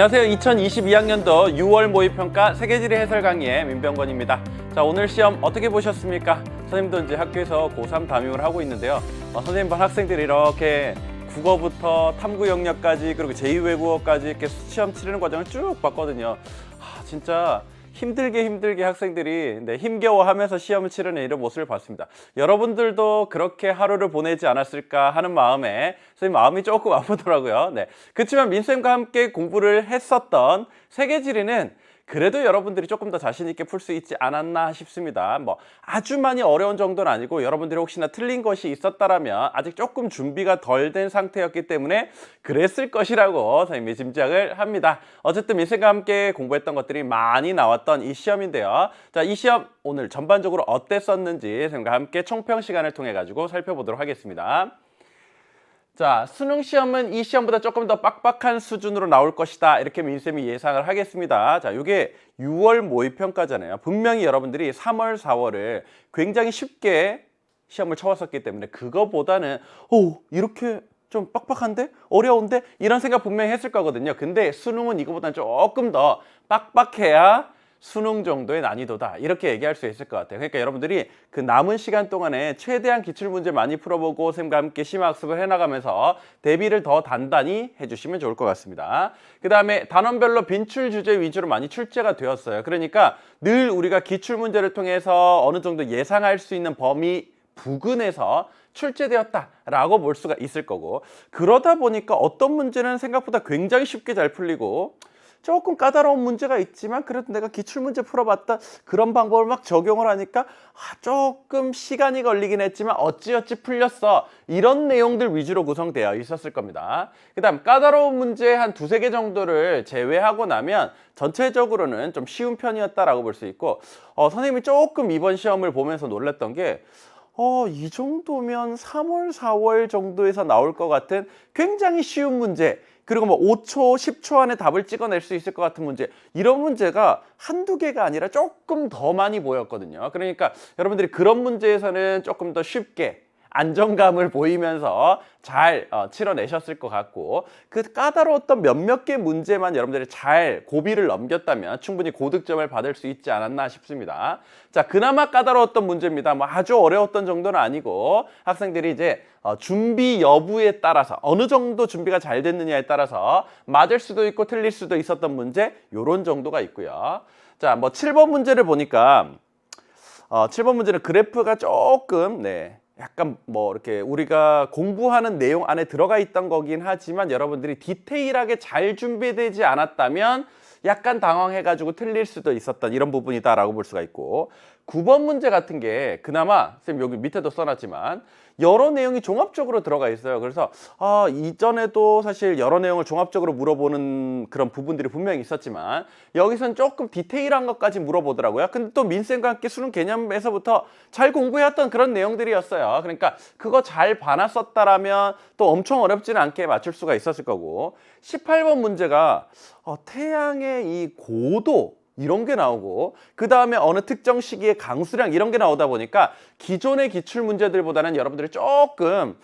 안녕하세요. 2022학년도 6월 모의평가 세계지리 해설 강의의 민병건입니다. 자, 오늘 시험 어떻게 보셨습니까? 선생님도 이제 학교에서 고3 담임을 하고 있는데요. 선생님 반 학생들이 이렇게 국어부터 탐구 영역까지 그리고 제2외국어까지 이렇게 시험 치르는 과정을 쭉 봤거든요. 진짜 힘들게 학생들이 힘겨워하면서 시험을 치르는 이런 모습을 봤습니다. 여러분들도 그렇게 하루를 보내지 않았을까 하는 마음에 선생님 마음이 조금 아프더라고요. 그렇지만 민쌤과 함께 공부를 했었던 세계지리는 그래도 여러분들이 조금 더 자신 있게 풀 수 있지 않았나 싶습니다. 아주 많이 어려운 정도는 아니고 여러분들이 혹시나 틀린 것이 있었다라면 아직 조금 준비가 덜 된 상태였기 때문에 그랬을 것이라고 선생님이 짐작을 합니다. 어쨌든 민쌤과 함께 공부했던 것들이 많이 나왔던 이 시험인데요. 자, 이 시험 오늘 전반적으로 어땠었는지 선생님과 함께 총평 시간을 통해 가지고 살펴보도록 하겠습니다. 자, 수능 시험은 이 시험보다 조금 더 빡빡한 수준으로 나올 것이다. 이렇게 민쌤이 예상을 하겠습니다. 자, 이게 6월 모의평가잖아요. 분명히 여러분들이 3월, 4월을 굉장히 쉽게 시험을 쳐왔었기 때문에 그거보다는 이렇게 좀 빡빡한데? 어려운데? 이런 생각 분명히 했을 거거든요. 근데 수능은 이거보다는 조금 더 빡빡해야 수능 정도의 난이도다 이렇게 얘기할 수 있을 것 같아요. 그러니까 여러분들이 그 남은 시간 동안에 최대한 기출문제 많이 풀어보고 쌤과 함께 심화학습을 해나가면서 대비를 더 단단히 해주시면 좋을 것 같습니다. 그 다음에 단원별로 빈출 주제 위주로 많이 출제가 되었어요. 그러니까 늘 우리가 기출문제를 통해서 어느 정도 예상할 수 있는 범위 부근에서 출제되었다라고 볼 수가 있을 거고, 그러다 보니까 어떤 문제는 생각보다 굉장히 쉽게 잘 풀리고 조금 까다로운 문제가 있지만 그래도 내가 기출문제 풀어봤다 그런 방법을 막 적용을 하니까 조금 시간이 걸리긴 했지만 어찌어찌 풀렸어, 이런 내용들 위주로 구성되어 있었을 겁니다. 그 다음 까다로운 문제 한 두세 개 정도를 제외하고 나면 전체적으로는 좀 쉬운 편이었다라고 볼 수 있고, 선생님이 조금 이번 시험을 보면서 놀랐던 게 이 정도면 3월, 4월 정도에서 나올 것 같은 굉장히 쉬운 문제, 그리고 5초, 10초 안에 답을 찍어낼 수 있을 것 같은 문제, 이런 문제가 한두 개가 아니라 조금 더 많이 보였거든요. 그러니까 여러분들이 그런 문제에서는 조금 더 쉽게 안정감을 보이면서 잘 치러내셨을 것 같고, 그 까다로웠던 몇몇 개 문제만 여러분들이 잘 고비를 넘겼다면 충분히 고득점을 받을 수 있지 않았나 싶습니다. 자, 그나마 까다로웠던 문제입니다. 아주 어려웠던 정도는 아니고 학생들이 이제 준비 여부에 따라서 어느 정도 준비가 잘 됐느냐에 따라서 맞을 수도 있고 틀릴 수도 있었던 문제, 요런 정도가 있고요. 자, 7번 문제를 보니까 7번 문제는 그래프가 조금 약간 이렇게 우리가 공부하는 내용 안에 들어가 있던 거긴 하지만 여러분들이 디테일하게 잘 준비되지 않았다면 약간 당황해가지고 틀릴 수도 있었던 이런 부분이다라고 볼 수가 있고, 9번 문제 같은 게 그나마 쌤 여기 밑에도 써놨지만 여러 내용이 종합적으로 들어가 있어요. 그래서 이전에도 사실 여러 내용을 종합적으로 물어보는 그런 부분들이 분명히 있었지만 여기선 조금 디테일한 것까지 물어보더라고요. 근데 또 민쌤과 함께 수능 개념에서부터 잘 공부해왔던 그런 내용들이었어요. 그러니까 그거 잘 봐놨었다라면 또 엄청 어렵지는 않게 맞출 수가 있었을 거고, 18번 문제가 태양의 이 고도 이런 게 나오고 그 다음에 어느 특정 시기의 강수량 이런 게 나오다 보니까 기존의 기출 문제들보다는 여러분들이 조금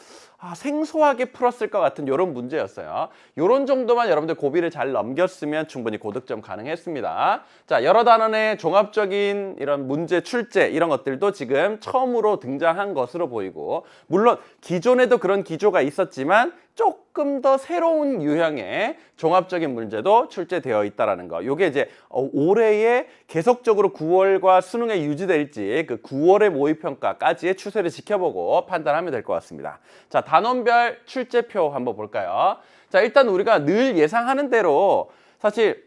생소하게 풀었을 것 같은 이런 문제였어요. 이런 정도만 여러분들 고비를 잘 넘겼으면 충분히 고득점 가능했습니다. 자, 여러 단원의 종합적인 이런 문제 출제 이런 것들도 지금 처음으로 등장한 것으로 보이고, 물론 기존에도 그런 기조가 있었지만 조금 더 새로운 유형의 종합적인 문제도 출제되어 있다는 거. 이게 이제 올해에 계속적으로 9월과 수능에 유지될지 그 9월의 모의평가까지의 추세를 지켜보고 판단하면 될 것 같습니다. 자, 단원별 출제표 한번 볼까요? 자, 일단 우리가 늘 예상하는 대로 사실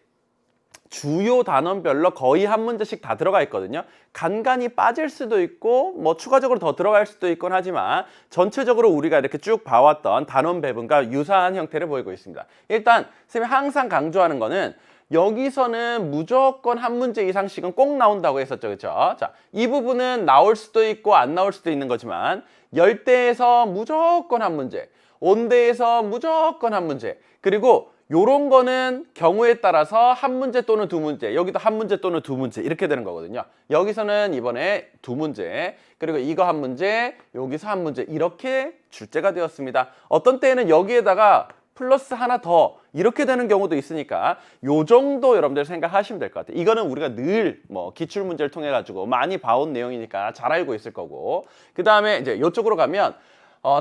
주요 단원별로 거의 한 문제씩 다 들어가 있거든요. 간간히 빠질 수도 있고 추가적으로 더 들어갈 수도 있곤 하지만 전체적으로 우리가 이렇게 쭉 봐왔던 단원 배분과 유사한 형태를 보이고 있습니다. 일단 선생님이 항상 강조하는 거는 여기서는 무조건 한 문제 이상씩은 꼭 나온다고 했었죠. 그렇죠? 자, 이 부분은 나올 수도 있고 안 나올 수도 있는 거지만 10대에서 무조건 한 문제, 온대에서 무조건 한 문제, 그리고 요런 거는 경우에 따라서 한 문제 또는 두 문제, 여기도 한 문제 또는 두 문제 이렇게 되는 거거든요. 여기서는 이번에 두 문제, 그리고 이거 한 문제, 여기서 한 문제 이렇게 출제가 되었습니다. 어떤 때에는 여기에다가 플러스 하나 더 이렇게 되는 경우도 있으니까 요 정도 여러분들 생각하시면 될 것 같아요. 이거는 우리가 늘 뭐 기출 문제를 통해 가지고 많이 봐온 내용이니까 잘 알고 있을 거고, 그 다음에 이제 이쪽으로 가면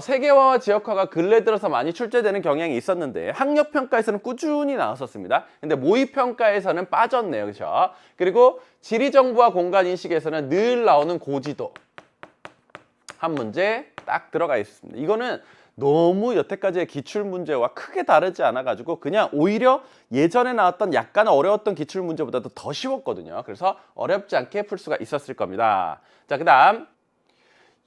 세계화와 지역화가 근래 들어서 많이 출제되는 경향이 있었는데 학력평가에서는 꾸준히 나왔었습니다. 근데 모의평가에서는 빠졌네요. 그렇죠? 그리고 지리정보와 공간인식에서는 늘 나오는 고지도 한 문제 딱 들어가 있습니다. 이거는 너무 여태까지의 기출문제와 크게 다르지 않아가지고 그냥 오히려 예전에 나왔던 약간 어려웠던 기출문제보다도 더 쉬웠거든요. 그래서 어렵지 않게 풀 수가 있었을 겁니다. 자, 그 다음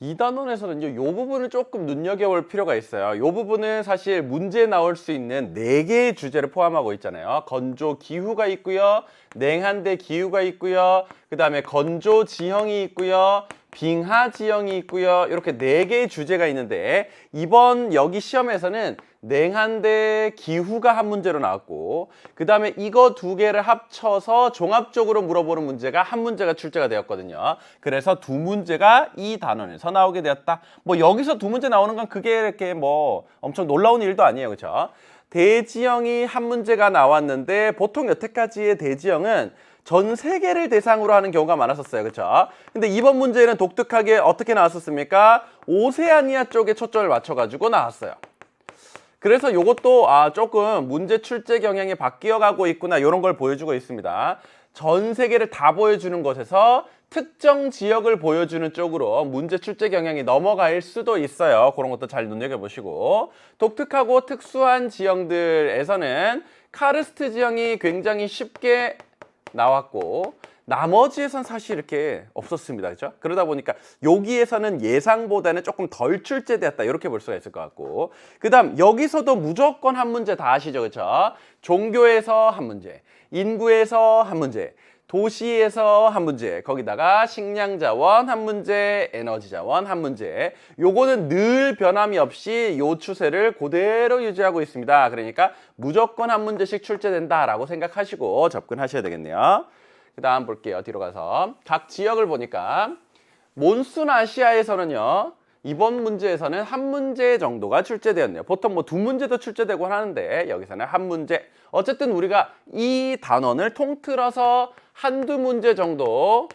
2단원에서는요, 이 부분을 조금 눈여겨볼 필요가 있어요. 이 부분은 사실 문제 나올 수 있는 4개의 주제를 포함하고 있잖아요. 건조 기후가 있고요, 냉한대 기후가 있고요, 그 다음에 건조 지형이 있고요, 빙하 지형이 있고요. 이렇게 4개의 주제가 있는데 이번 여기 시험에서는 냉한대 기후가 한 문제로 나왔고, 그 다음에 이거 2개를 합쳐서 종합적으로 물어보는 문제가 한 문제가 출제가 되었거든요. 그래서 2문제가 이 단원에서 나오게 되었다. 뭐 여기서 2문제 나오는 건 그게 이렇게 뭐 엄청 놀라운 일도 아니에요. 그렇죠? 대지형이 한 문제가 나왔는데 보통 여태까지의 대지형은 전 세계를 대상으로 하는 경우가 많았었어요. 그렇죠? 근데 이번 문제는 독특하게 어떻게 나왔었습니까? 오세아니아 쪽에 초점을 맞춰가지고 나왔어요. 그래서 이것도 조금 문제 출제 경향이 바뀌어가고 있구나, 이런 걸 보여주고 있습니다. 전 세계를 다 보여주는 것에서 특정 지역을 보여주는 쪽으로 문제 출제 경향이 넘어갈 수도 있어요. 그런 것도 잘 눈여겨보시고, 독특하고 특수한 지형들에서는 카르스트 지형이 굉장히 쉽게 나왔고 나머지에선 사실 이렇게 없었습니다. 그렇죠? 그러다 보니까 여기에서는 예상보다는 조금 덜 출제되었다, 이렇게 볼 수가 있을 것 같고, 그 다음 여기서도 무조건 한 문제 다 아시죠? 그렇죠? 종교에서 한 문제, 인구에서 한 문제, 도시에서 한 문제, 거기다가 식량자원 한 문제, 에너지자원 한 문제. 요거는 늘 변함이 없이 요 추세를 그대로 유지하고 있습니다. 그러니까 무조건 한 문제씩 출제된다라고 생각하시고 접근하셔야 되겠네요. 그 다음 볼게요. 뒤로 가서 각 지역을 보니까 몬순 아시아에서는요, 이번 문제에서는 한 문제 정도가 출제되었네요. 보통 뭐 2문제도 출제되고 하는데 여기서는 한 문제. 어쨌든 우리가 이 단원을 통틀어서 한두 문제 정도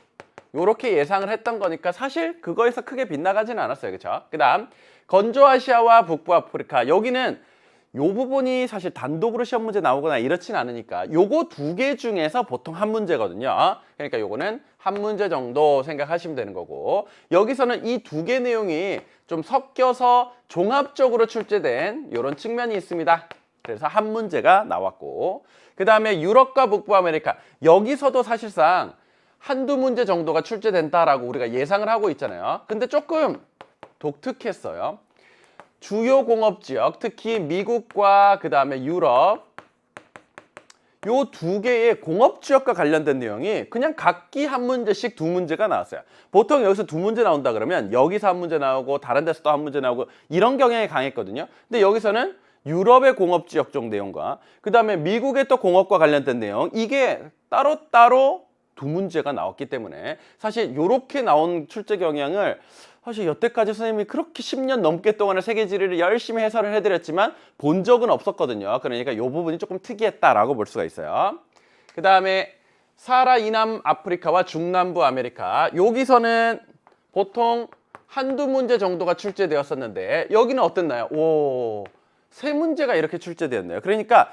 요렇게 예상을 했던 거니까 사실 그거에서 크게 빗나가지는 않았어요. 그렇죠? 그 다음 건조아시아와 북부아프리카, 여기는 요 부분이 사실 단독으로 시험 문제 나오거나 이렇진 않으니까 요거 2개 중에서 보통 한 문제거든요. 그러니까 요거는 한 문제 정도 생각하시면 되는 거고, 여기서는 이 2개 내용이 좀 섞여서 종합적으로 출제된 이런 측면이 있습니다. 그래서 한 문제가 나왔고, 그 다음에 유럽과 북부아메리카, 여기서도 사실상 한두 문제 정도가 출제된다라고 우리가 예상을 하고 있잖아요. 근데 조금 독특했어요. 주요 공업지역, 특히 미국과 그 다음에 유럽, 요 2개의 공업지역과 관련된 내용이 그냥 각기 한 문제씩 2문제가 나왔어요. 보통 여기서 2문제 나온다 그러면 여기서 한 문제 나오고 다른 데서 또 한 문제 나오고 이런 경향이 강했거든요. 근데 여기서는 유럽의 공업지역 쪽 내용과 그 다음에 미국의 또 공업과 관련된 내용, 이게 따로따로 2문제가 나왔기 때문에 사실 요렇게 나온 출제 경향을 사실 여태까지 선생님이 그렇게 10년 넘게 동안을 세계지리를 열심히 해설을 해드렸지만 본 적은 없었거든요. 그러니까 이 부분이 조금 특이했다라고 볼 수가 있어요. 그 다음에 사하라 이남 아프리카와 중남부 아메리카, 여기서는 보통 한두 문제 정도가 출제되었었는데 여기는 어땠나요? 오, 3문제가 이렇게 출제되었네요. 그러니까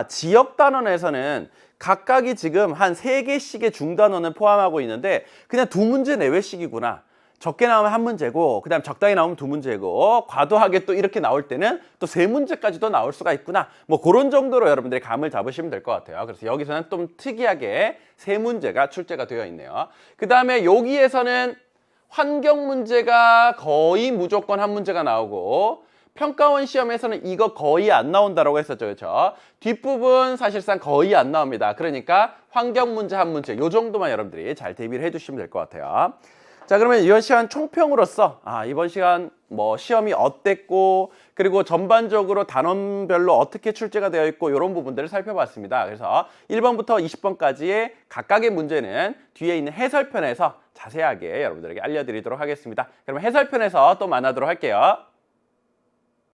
지역 단원에서는 각각이 지금 한 3개씩의 중단원을 포함하고 있는데 그냥 2문제 내외씩이구나. 적게 나오면 한 문제고, 그 다음 적당히 나오면 2문제고, 과도하게 또 이렇게 나올 때는 또 3문제까지도 나올 수가 있구나. 뭐 그런 정도로 여러분들이 감을 잡으시면 될 것 같아요. 그래서 여기서는 좀 특이하게 3문제가 출제가 되어 있네요. 그 다음에 여기에서는 환경 문제가 거의 무조건 한 문제가 나오고, 평가원 시험에서는 이거 거의 안 나온다라고 했었죠. 그렇죠? 뒷부분 사실상 거의 안 나옵니다. 그러니까 환경 문제 한 문제, 요 정도만 여러분들이 잘 대비를 해주시면 될 것 같아요. 자, 그러면 이번 시간 총평으로서 이번 시간 뭐 시험이 어땠고, 그리고 전반적으로 단원별로 어떻게 출제가 되어 있고, 이런 부분들을 살펴봤습니다. 그래서 1번부터 20번까지의 각각의 문제는 뒤에 있는 해설편에서 자세하게 여러분들에게 알려드리도록 하겠습니다. 그러면 해설편에서 또 만나도록 할게요.